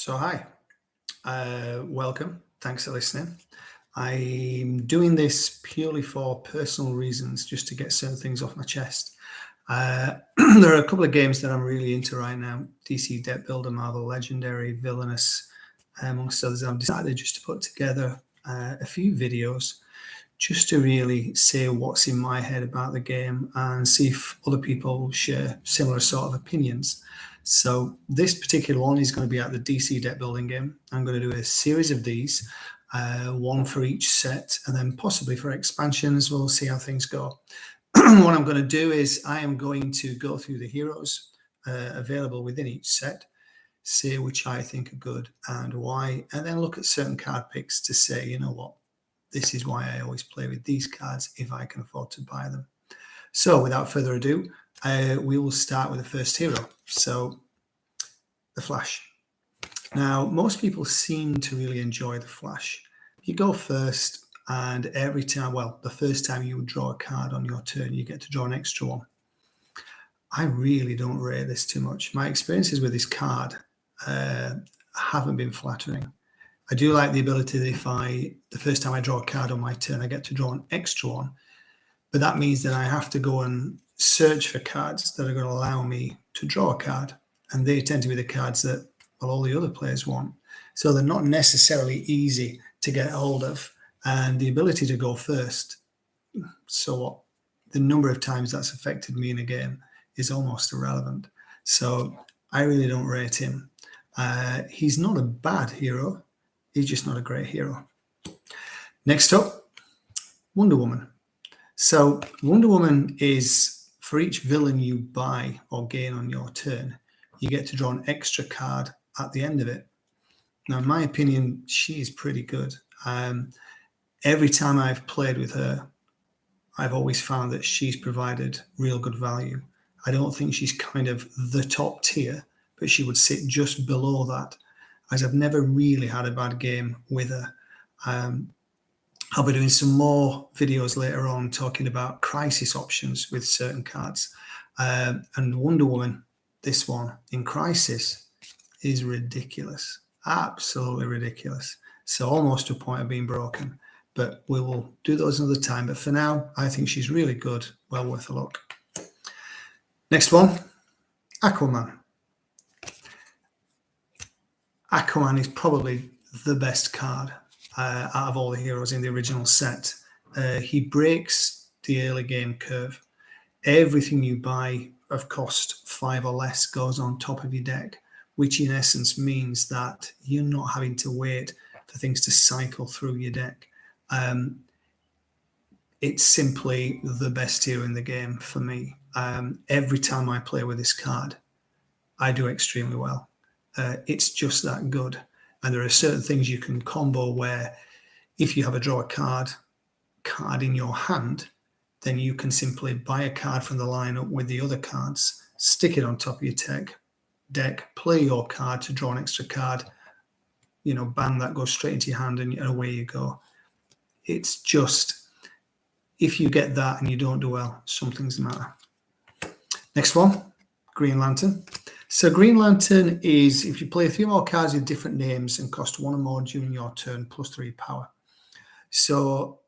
So hi, welcome. Thanks for listening. I'm doing this purely for personal reasons, just to get certain things off my chest. There are a couple of games that I'm really into right now: DC Deckbuilder, Marvel Legendary, Villainous, amongst others. I've decided just to put together a few videos just to really say what's in my head about the game and see if other people share similar sort of opinions. So this particular one is going to be at the DC deck building game. I'm going to do a series of these, one for each set, and then possibly for expansions. We'll see how things go. What I'm going to do is I am going to go through the heroes available within each set, say which I think are good and why, and then look at certain card picks to say, you know what, this is why I always play with these cards if I can afford to buy them. So without further ado, we will start with the first hero. So the Flash. Now, most people seem to really enjoy the Flash. You go first, and every time, well, the first time you draw a card on your turn, you get to draw an extra one. I really don't rate this too much. My experiences with this card haven't been flattering. I do like the ability that the first time I draw a card on my turn, I get to draw an extra one. But that means that I have to go and search for cards that are going to allow me to draw a card. And they tend to be the cards that, well, all the other players want. So they're not necessarily easy to get hold of. And the ability to go first, so what? The number of times that's affected me in a game is almost irrelevant. So I really don't rate him. He's not a bad hero. He's just not a great hero. Next up, Wonder Woman. So Wonder Woman is, for each villain you buy or gain on your turn, you get to draw an extra card at the end of it. Now, in my opinion, she's pretty good. Every time I've played with her, I've always found that she's provided real good value. I don't think she's kind of the top tier, but she would sit just below that, as I've never really had a bad game with her. I'll be doing some more videos later on talking about crisis options with certain cards. And Wonder Woman, this one in crisis, is ridiculous. Absolutely ridiculous. So almost to a point of being broken. But we will do those another time. But for now, I think she's really good. Well worth a look. Next one, Aquaman. Aquaman is probably the best card out of all the heroes in the original set. He breaks the early game curve. Everything you buy of cost 5 or less goes on top of your deck, which in essence means that you're not having to wait for things to cycle through your deck. It's simply the best hero in the game for me. Every time I play with this card, I do extremely well. It's just that good. And there are certain things you can combo where if you have a draw a card in your hand, then you can simply buy a card from the lineup with the other cards, stick it on top of your deck, play your card to draw an extra card, bang, that goes straight into your hand and away you go. It's just, if you get that and you don't do well, something's the matter. Next one, Green Lantern. So Green Lantern is, if you play a few more cards with different names and cost 1 or more during your turn, plus 3 power. So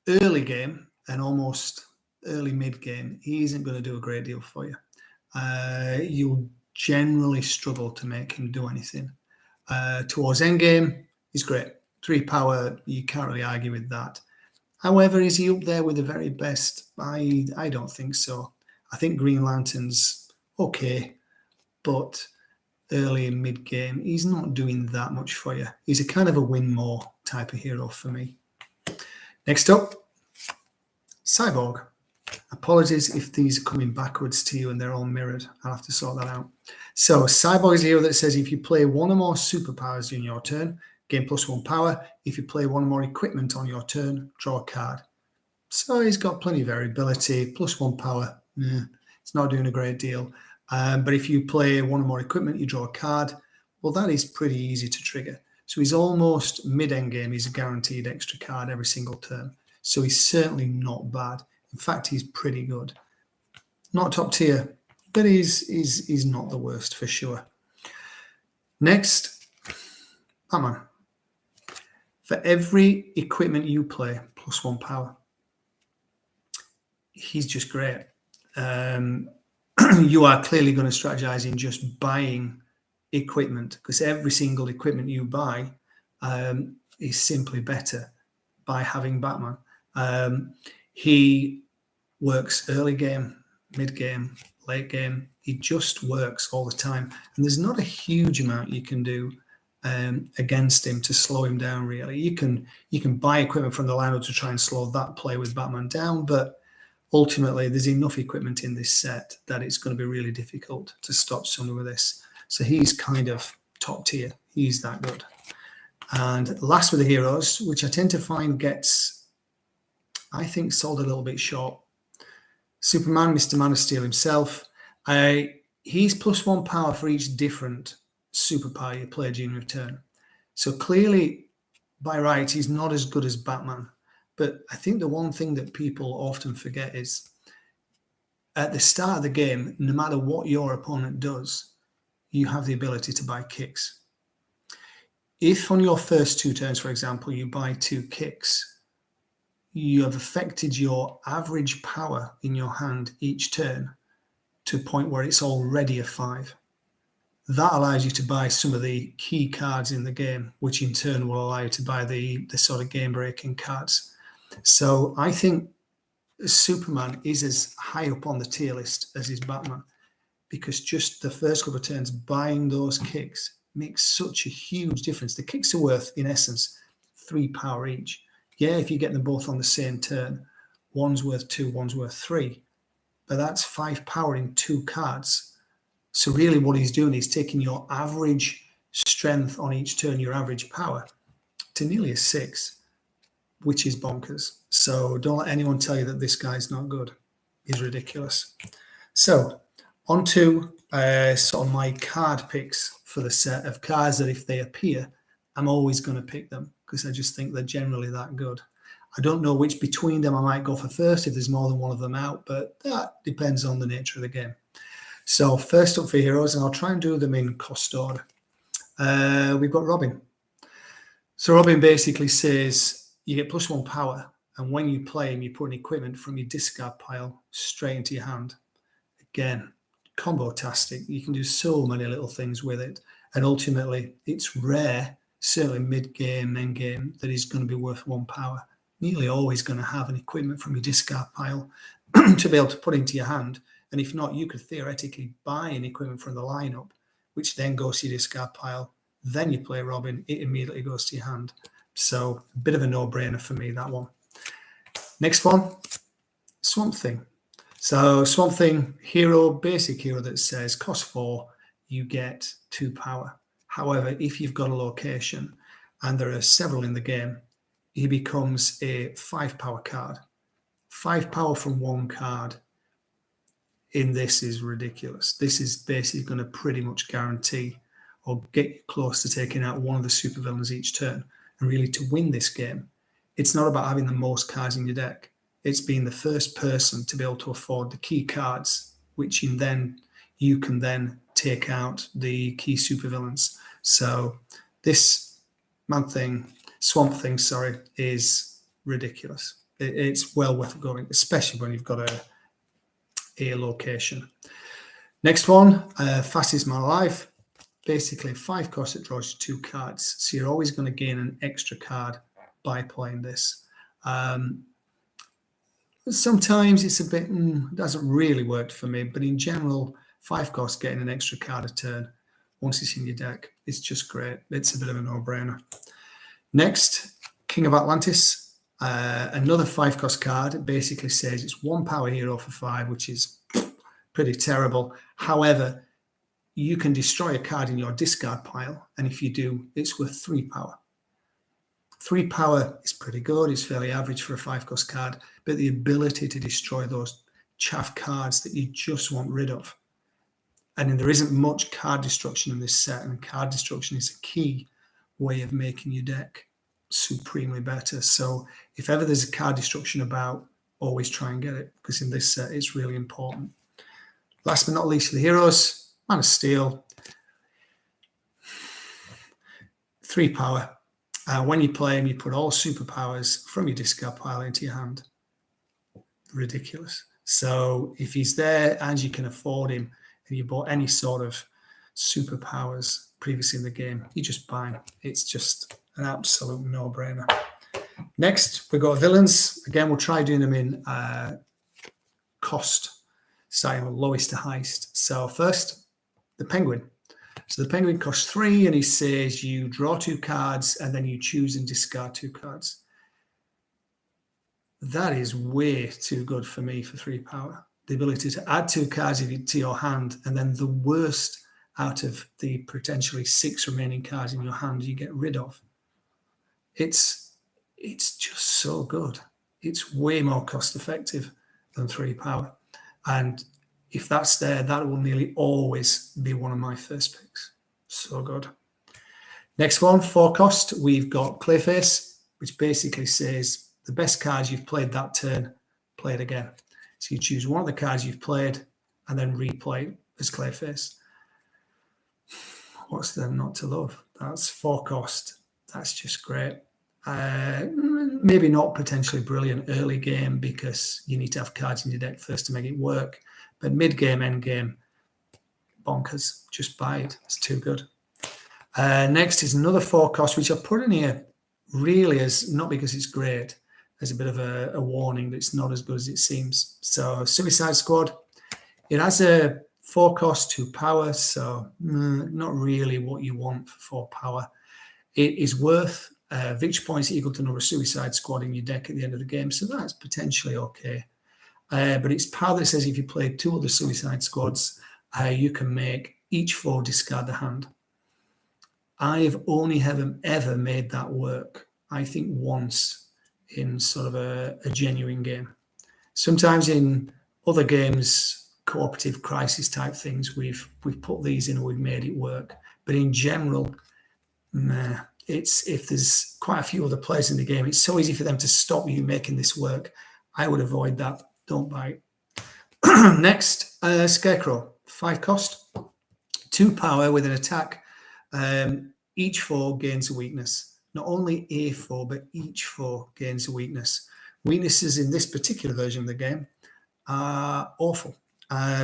early game and almost early mid game, he isn't going to do a great deal for you. You'll generally struggle to make him do anything. Towards end game, he's great. 3 power, you can't really argue with that. However, is he up there with the very best? I don't think so. I think Green Lantern's okay, but early and mid game, he's not doing that much for you. He's a kind of a win more type of hero for me. Next up, Cyborg. Apologies if these are coming backwards to you and they're all mirrored. I'll have to sort that out. So Cyborg is a hero that says if you play 1 or more superpowers in your turn, gain +1 power. If you play 1 or more equipment on your turn, draw a card. So he's got plenty of variability, +1 power. It's not doing a great deal. But if you play 1 or more equipment, you draw a card. Well, that is pretty easy to trigger. So he's almost mid-end game. He's a guaranteed extra card every single turn. So he's certainly not bad. In fact, he's pretty good. Not top tier, but he's not the worst for sure. Next, Batman. For every equipment you play, +1 power. He's just great. You are clearly going to strategize in just buying equipment, because every single equipment you buy is simply better by having Batman. He works early game, mid game, late game. He just works all the time, and there's not a huge amount you can do against him to slow him down. Really, you can buy equipment from the lineup to try and slow that play with Batman down, but ultimately there's enough equipment in this set that it's going to be really difficult to stop someone with this. So he's kind of top tier. He's that good. And last with the heroes, which I tend to find gets, I think, sold a little bit short. Superman, Mr. Man of Steel himself. He's +1 power for each different superpower you play during your turn. So clearly, by right, he's not as good as Batman. But I think the one thing that people often forget is at the start of the game, no matter what your opponent does, you have the ability to buy kicks. If on your first 2 turns, for example, you buy 2 kicks, you have affected your average power in your hand each turn to a point where it's already a 5. That allows you to buy some of the key cards in the game, which in turn will allow you to buy the sort of game-breaking cards. So I think Superman is as high up on the tier list as is Batman, because just the first couple of turns buying those kicks makes such a huge difference. The kicks are worth, in essence, 3 power each. Yeah, if you get them both on the same turn, one's worth 2, one's worth 3, but that's 5 power in 2 cards. So really what he's doing is taking your average strength on each turn, your average power, to nearly a 6, which is bonkers. So don't let anyone tell you that this guy's not good. He's ridiculous. So on to sort of my card picks for the set of cards that if they appear, I'm always going to pick them because I just think they're generally that good. I don't know which between them I might go for first if there's more than one of them out, but that depends on the nature of the game. So first up for heroes, and I'll try and do them in cost order. We've got Robin. So Robin basically says you get +1 power, and when you play him, you put an equipment from your discard pile straight into your hand. Again, combo-tastic. You can do so many little things with it, and ultimately, it's rare, certainly mid-game, end-game, that he's going to be worth 1 power. Nearly always going to have an equipment from your discard pile to be able to put into your hand, and if not, you could theoretically buy an equipment from the lineup, which then goes to your discard pile. Then you play Robin, it immediately goes to your hand. So a bit of a no-brainer for me, that one. Next one, Swamp Thing. So Swamp Thing, hero, basic hero that says cost 4, you get 2 power. However, if you've got a location, and there are several in the game, he becomes a 5 power card. 5 power from 1 card in this is ridiculous. This is basically going to pretty much guarantee or get you close to taking out one of the supervillains each turn. And really, to win this game, it's not about having the most cards in your deck. It's being the first person to be able to afford the key cards, which you can then take out the key supervillains. So this Swamp Thing, is ridiculous. It's well worth going, especially when you've got a location. Next one, Fastest Man Alive. Basically 5 cost that draws you 2 cards. So you're always going to gain an extra card by playing this. Sometimes it's a bit, doesn't really work for me, but in general, 5 cost getting an extra card a turn once it's in your deck, it's just great. It's a bit of a no-brainer. Next, King of Atlantis. Another 5 cost card. It basically says it's 1 power hero for 5, which is pretty terrible. However, you can destroy a card in your discard pile, and if you do, it's worth 3 power. 3 power is pretty good. It's fairly average for a 5 cost card, but the ability to destroy those chaff cards that you just want rid of. And there isn't much card destruction in this set, and card destruction is a key way of making your deck supremely better. So if ever there's a card destruction about, always try and get it, because in this set, it's really important. Last but not least for the heroes, Man of Steel. 3 power. When you play him, you put all superpowers from your discard pile into your hand. Ridiculous. So if he's there and you can afford him, and you bought any sort of superpowers previously in the game, you just buy him. It's just an absolute no-brainer. Next, we've got villains. Again, we'll try doing them in cost, starting with lowest to highest. So first, the Penguin. So the Penguin costs 3, and he says you draw 2 cards, and then you choose and discard 2 cards. That is way too good for me for 3 power. The ability to add 2 cards to your hand, and then the worst out of the potentially 6 remaining cards in your hand you get rid of. It's just so good. It's way more cost effective than 3 power. And if that's there, that will nearly always be one of my first picks. So good. Next one, 4 cost, we've got Clayface, which basically says the best cards you've played that turn, play it again. So you choose one of the cards you've played and then replay as Clayface. What's there not to love? That's 4 cost. That's just great. Maybe not potentially brilliant early game because you need to have cards in your deck first to make it work. But mid-game, end-game, bonkers. Just buy it. It's too good. Next is another 4 cost, which I've put in here really as, not because it's great, as a bit of a warning that it's not as good as it seems. So Suicide Squad, it has a 4 cost, 2 power, so not really what you want for 4 power. It is worth victory points equal to the number of Suicide Squad in your deck at the end of the game, so that's potentially okay. But it's power that says if you play 2 other Suicide Squads, you can make each 4 discard the hand. I've only ever made that work, I think, once in sort of a genuine game. Sometimes in other games, cooperative crisis type things, we've put these in and we've made it work. But in general, nah. It's if there's quite a few other players in the game, it's so easy for them to stop you making this work. I would avoid that. Don't buy it. Next, Scarecrow, 5 cost, 2 power with an attack. Each 4 gains a weakness. Not only a 4, but each 4 gains a weakness. Weaknesses in this particular version of the game are awful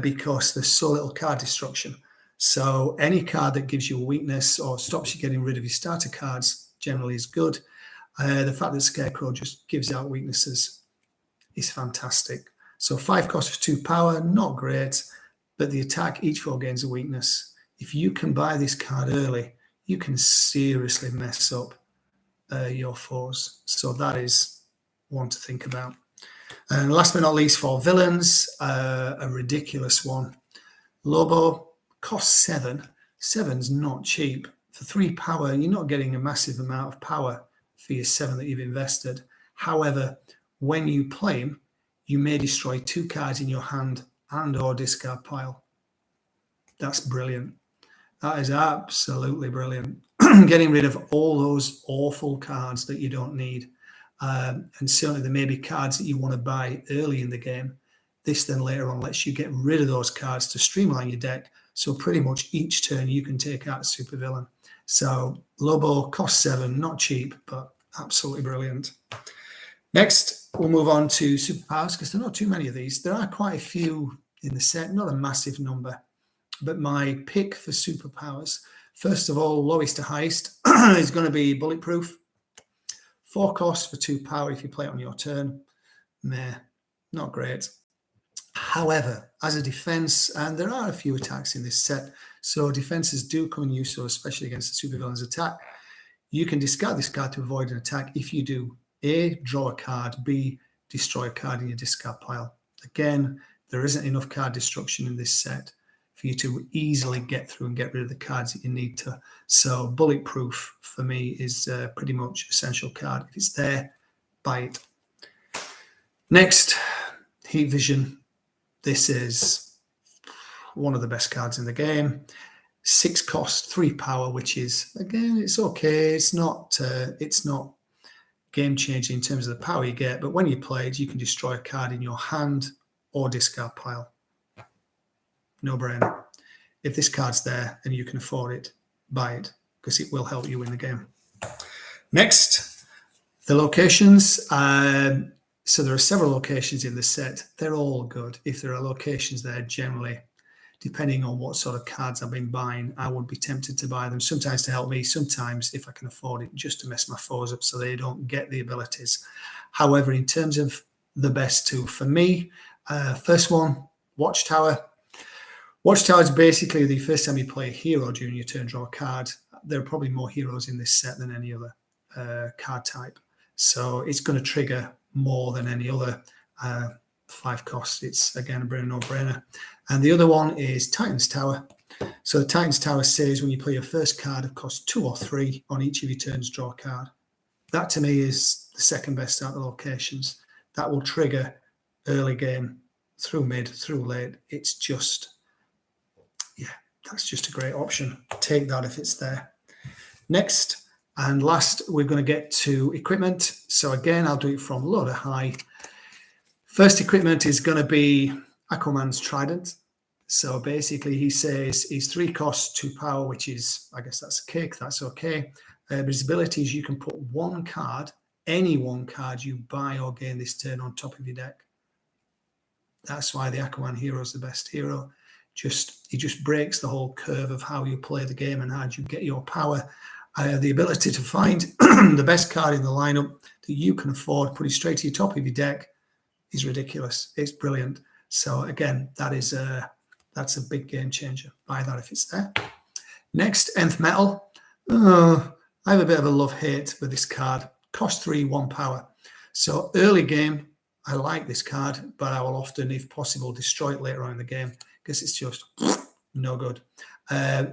because there's so little card destruction. So any card that gives you a weakness or stops you getting rid of your starter cards generally is good. The fact that Scarecrow just gives out weaknesses is fantastic. So 5 cost for 2 power, not great, but the attack, each 4 gains a weakness. If you can buy this card early, you can seriously mess up your 4s. So that is one to think about. And last but not least, for villains, a ridiculous one. Lobo costs 7. 7's not cheap. For 3 power, you're not getting a massive amount of power for your 7 that you've invested. However, when you play him, you may destroy 2 cards in your hand and or discard pile. That's brilliant. That is absolutely brilliant. Getting rid of all those awful cards that you don't need. And certainly there may be cards that you want to buy early in the game. This then later on lets you get rid of those cards to streamline your deck. So pretty much each turn you can take out a supervillain. So Lobo costs 7, not cheap, but absolutely brilliant. Next, we'll move on to superpowers because there are not too many of these. There are quite a few in the set, not a massive number. But my pick for superpowers, first of all, lowest to highest, is going to be Bulletproof. 4 costs for 2 power if you play it on your turn. Meh, not great. However, as a defense, and there are a few attacks in this set, so defenses do come in useful, especially against the supervillain's attack. You can discard this card to avoid an attack if you do A, draw a card, B, destroy a card in your discard pile. Again, there isn't enough card destruction in this set for you to easily get through and get rid of the cards that you need to. So Bulletproof, for me, is pretty much essential card. If it's there, buy it. Next, Heat Vision. This is one of the best cards in the game. 6 cost, 3 power, which is, again, it's okay. It's not game-changing in terms of the power you get, but when you play it, you can destroy a card in your hand or discard pile. No brainer. If this card's there and you can afford it, buy it. because it will help you win the game. Next, the locations. So there are several locations in the set. They're all good. If there are locations there, generally, depending on what sort of cards I've been buying, I would be tempted to buy them, sometimes to help me, sometimes, if I can afford it, just to mess my foes up so they don't get the abilities. However, in terms of the best two, for me, first one, Watchtower. Watchtower is basically the first time you play a hero during your turn, draw a card. There are probably more heroes in this set than any other card type. So it's going to trigger more than any other 5 costs. It's, again, a no-brainer. And the other one is Titan's Tower. So the Titan's Tower says when you play your first card of cost 2 or 3 on each of your turns, draw a card. That, to me, is the second best out of the locations. That will trigger early game, through mid, through late. It's just, yeah, that's just a great option. Take that if it's there. Next and last, we're going to get to equipment. So again, I'll do it from low to high. First equipment is going to be Aquaman's Trident. So basically, he says he's 3 costs, 2 power, which is, I guess that's a cake. That's okay. But his ability is you can put 1 card, any 1 card you buy or gain this turn on top of your deck. That's why the Aquaman hero is the best hero. He just breaks the whole curve of how you play the game and how you get your power. The ability to find the best card in the lineup that you can afford, put it straight to your top of your deck, is ridiculous. It's brilliant. So again, that's a big game changer. Buy that if it's there. Next, Nth Metal. I have a bit of a love-hate with this card. Cost 3, 1 power. So early game, I like this card, but I will often, if possible, destroy it later on in the game because it's just no good.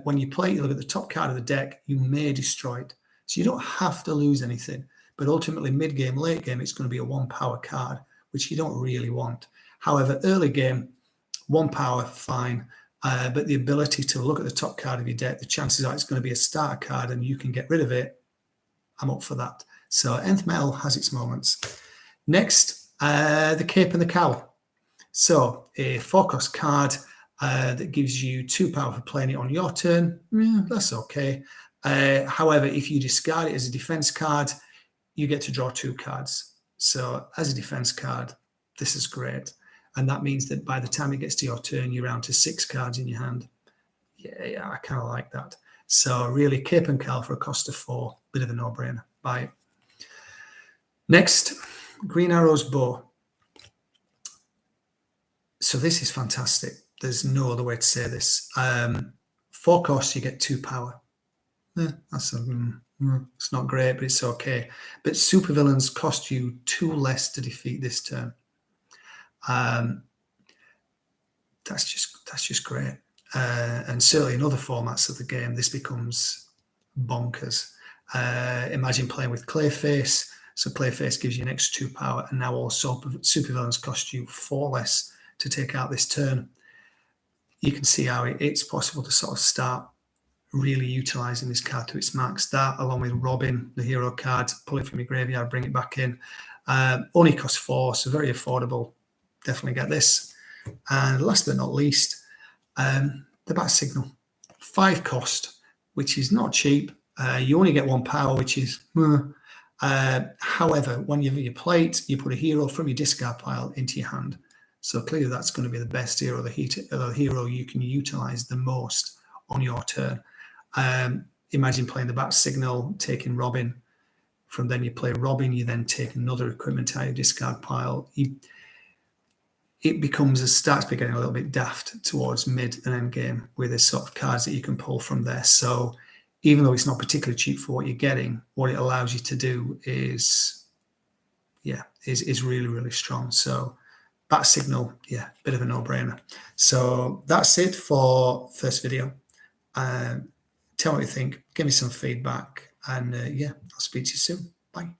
When you play, you look at the top card of the deck, you may destroy it. So you don't have to lose anything. But ultimately, mid-game, late game, it's going to be a 1 power card, which you don't really want. However, early game, 1 power, fine. But the ability to look at the top card of your deck, the chances are it's going to be a starter card and you can get rid of it. I'm up for that. So Nth Metal has its moments. Next, the Cape and the Cowl. So a 4-cost card that gives you 2 power for playing it on your turn. Yeah, that's okay. However, if you discard it as a defense card, you get to draw 2 cards. So as a defense card, this is great. And that means that by the time it gets to your turn, you're down to 6 cards in your hand. Yeah, I kind of like that. So really, Cape and Cowl for a cost of 4, bit of a no-brainer. Buy it. Next, Green Arrow's Bow. So this is fantastic. There's no other way to say this. 4 costs, you get 2 power. It's not great, but it's okay. But supervillains cost you 2 less to defeat this turn. That's just great. And certainly in other formats of the game, this becomes bonkers. Imagine playing with Clayface. So Clayface gives you an extra 2 power, and now also supervillains cost you 4 less to take out this turn. You can see how it's possible to sort of start really utilizing this card to its max. That, along with Robin, the hero card, pull it from your graveyard, bring it back in. Only costs 4, so very affordable. Definitely get this. And last but not least, the Bat Signal. 5 cost, which is not cheap. You only get 1 power, which is... however, when you play it, you put a hero from your discard pile into your hand. So clearly that's going to be the best hero, the hero you can utilize the most on your turn. Imagine playing the Bat Signal, taking Robin. From then you play Robin, you then take another equipment out of your discard pile. It starts getting a little bit daft towards mid and end game with the sort of cards that you can pull from there. So even though it's not particularly cheap for what you're getting, what it allows you to do is really, really strong. So Bat Signal, bit of a no-brainer. So that's it for first video. Tell me what you think. Give me some feedback. And I'll speak to you soon. Bye.